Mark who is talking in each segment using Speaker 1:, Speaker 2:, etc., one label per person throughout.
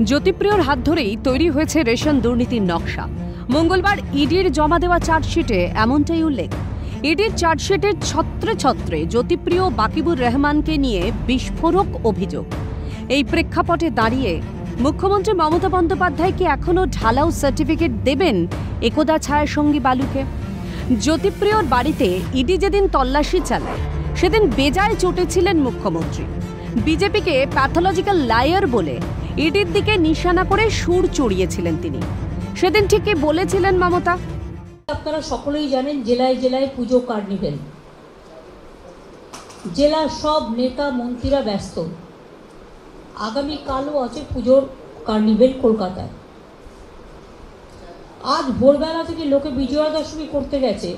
Speaker 1: জ্যোতিপ্রিয়র হাত ধরেই তৈরি হয়েছে রেশন দুর্নীতির নকশা। মঙ্গলবার ইডির জমা দেওয়া চার্জশিটে এমনটাই উল্লেখ। ইডির চার্জশিটের ছত্রে ছত্রে জ্যোতিপ্রিয় বাকিবুর রহমানকে নিয়ে বিস্ফোরক অভিযোগ। এই প্রেক্ষাপটে দাঁড়িয়ে মুখ্যমন্ত্রী মমতা বন্দ্যোপাধ্যায় কি এখনও ঢালাও সার্টিফিকেট দেবেন একদা ছায়াসঙ্গী বালুকে? জ্যোতিপ্রিয়র বাড়িতে ইডি যেদিন তল্লাশি চালায় সেদিন বেজায় চটেছিলেন মুখ্যমন্ত্রী। বিজেপিকে প্যাথোলজিক্যাল লায়ার বলে ইডির দিকে নিশানা করে সুর চড়িয়েছিলেন তিনি। সেদিন ঠিকই বলেছিলেন মমতা।
Speaker 2: আপনারা সকলেই জানেন, জেলায় জেলায় পুজো কার্নিভেল, জেলার সব নেতা মন্ত্রীরা ব্যস্ত। আগামীকালও আছে পুজোর কার্নিভেল কলকাতায়। আজ ভোরবেলা থেকে লোকে বিজয়া দশমী করতে গেছে,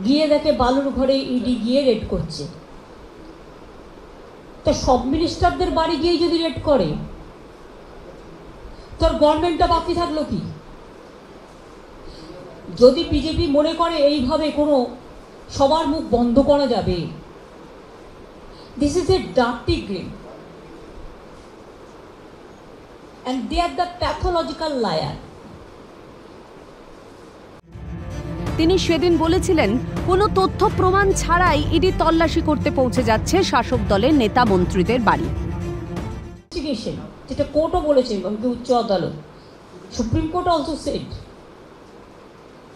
Speaker 2: গিয়ে দেখে বালুর ঘরে ইডি গিয়ে রেড করছে। তা সব মিনিস্টারদের বাড়ি গিয়ে যদি রেড করে, তোর গভর্নমেন্টটা বাকি থাকলো কি? যদি বিজেপি মনে করে এইভাবে কোনো সবার মুখ বন্ধ করা যাবে, this is a dirty game and they are the pathological liar.
Speaker 1: তিনি সেদিন বলেছিলেন কোনো তথ্য প্রমাণ ছাড়াই ইডি তল্লাশি করতে পৌঁছে যাচ্ছে শাসক দলের নেতা মন্ত্রীদের বাড়ি।
Speaker 2: যেটা কোর্টও বলেছে, উচ্চ আদালত, supreme court also shed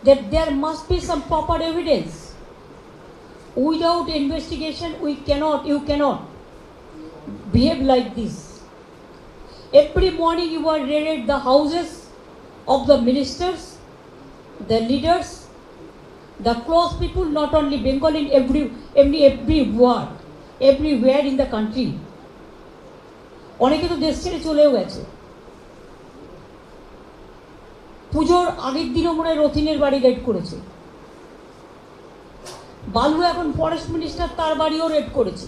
Speaker 2: that there must be some proper evidence. Without investigation you cannot behave like this. Every morning you are raided the houses of the ministers, the leaders, the close people, not only Bengal, in everywhere in the country. অনেকে তো দেশ ছেড়ে চলেও গেছে। পুজোর আগের দিনও মনে হয় রথিনের বাড়ি রেড করেছে। বালু এখন ফরেস্ট মিনিস্টার, তার বাড়িও রেড করেছে।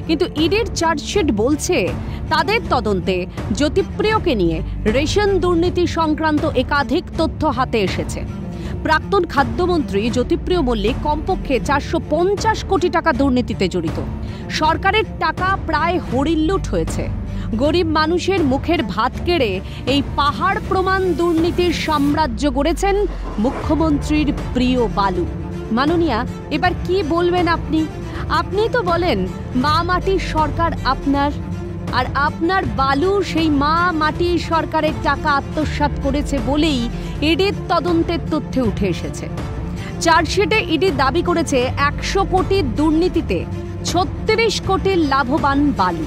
Speaker 1: কিন্তু ইডির চার্জশিট বলছে তাদের তদন্তে জ্যোতিপ্রিয়কে নিয়ে রেশন দুর্নীতি সংক্রান্ত একাধিক তথ্য হাতে এসেছে। প্রাক্তন খাদ্যমন্ত্রী জ্যোতিপ্রিয় মল্লিক কমপক্ষে 450 কোটি টাকা দুর্নীতিতে জড়িত। সরকারের টাকা প্রায় হরিল্লুট হয়েছে। গরিব মানুষের মুখের ভাত কেড়ে এই পাহাড় প্রমাণ দুর্নীতির সাম্রাজ্য গড়েছেন মুখ্যমন্ত্রীর প্রিয় বালু। মাননীয়া, এবার কি বলবেন আপনি? আপনি তো বলেন মা মাটির সরকার আপনার, আর আপনার বালু সেই মা মাটির সরকারের টাকা আত্মসাৎ করেছে বলেই ইডির তদন্তের তথ্যে উঠে এসেছে। চার্জশিটে ইডি দাবি করেছে 100 কোটির দুর্নীতিতে 36 কোটির লাভবান বালু।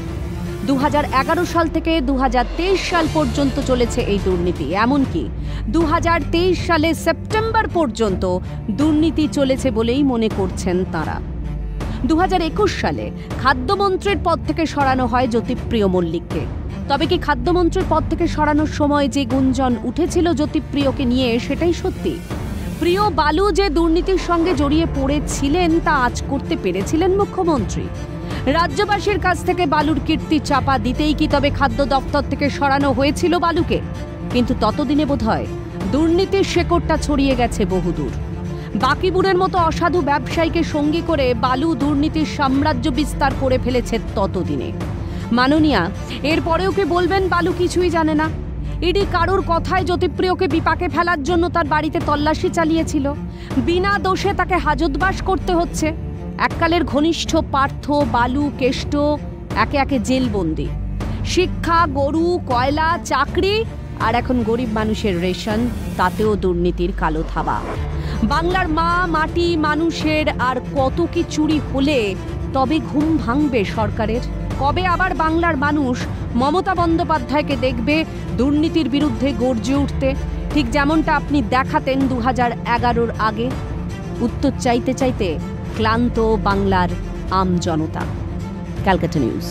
Speaker 1: 2011 সাল থেকে 2023 সাল পর্যন্ত চলেছে এই দুর্নীতি। এমনকি 2023 সালে সেপ্টেম্বর পর্যন্ত দুর্নীতি চলেছে বলেই মনে করছেন তাঁরা। 2021 সালে খাদ্যমন্ত্রীর পদ থেকে সরানো হয় জ্যোতিপ্রিয় মল্লিককে। তবে কি খাদ্যমন্ত্রীর পদ থেকে সরানোর সময় যে গুঞ্জন উঠেছিল জ্যোতিপ্রিয়কে নিয়ে, সেটাই সত্যি? প্রিয় বালু যে দুর্নীতির সঙ্গে জড়িয়ে পড়েছিলেন তা আজ করতে পেরেছিলেন মুখ্যমন্ত্রী? রাজ্যবাসীর কাছ থেকে বালুর কীর্তি চাপা দিতেই কি তবে খাদ্য দপ্তর থেকে সরানো হয়েছিল বালুকে? কিন্তু ততদিনে বোধহয় দুর্নীতির শেকড়টা ছড়িয়ে গেছে বহুদূর। বাকিবুরের মতো অসাধু ব্যবসায়ীকে সঙ্গী করে বালু দুর্নীতির সাম্রাজ্য বিস্তার করে ফেলেছে ততদিনে। মাননীয়া, এরপরেও কি বলবেন বালু কিছুই জানে না? ইডি কারোর কথায় জ্যোতিপ্রিয়কে বিপাকে ফেলার জন্য তার বাড়িতে তল্লাশি চালিয়েছিল। বিনা দোষে তাকে হাজতবাস করতে হচ্ছে। এককালের ঘনিষ্ঠ পার্থ, বালু, কেষ্ট একে একে জেলবন্দি। শিক্ষা, গরু, কয়লা, চাকরি, আর এখন গরিব মানুষের রেশন, তাতেও দুর্নীতির কালো থাবা। বাংলার মা মাটি মানুষের আর কত কি চুরি হলে তবে ঘুম ভাঙবে সরকারের? কবে আবার বাংলার মানুষ মমতা বন্দ্যোপাধ্যায়কে দেখবে দুর্নীতির বিরুদ্ধে গর্জে উঠতে, ঠিক যেমনটা আপনি দেখাতেন 2011-র আগে? উত্তর চাইতে চাইতে ক্লান্ত বাংলার আম জনতা। ক্যালকাটা নিউজ।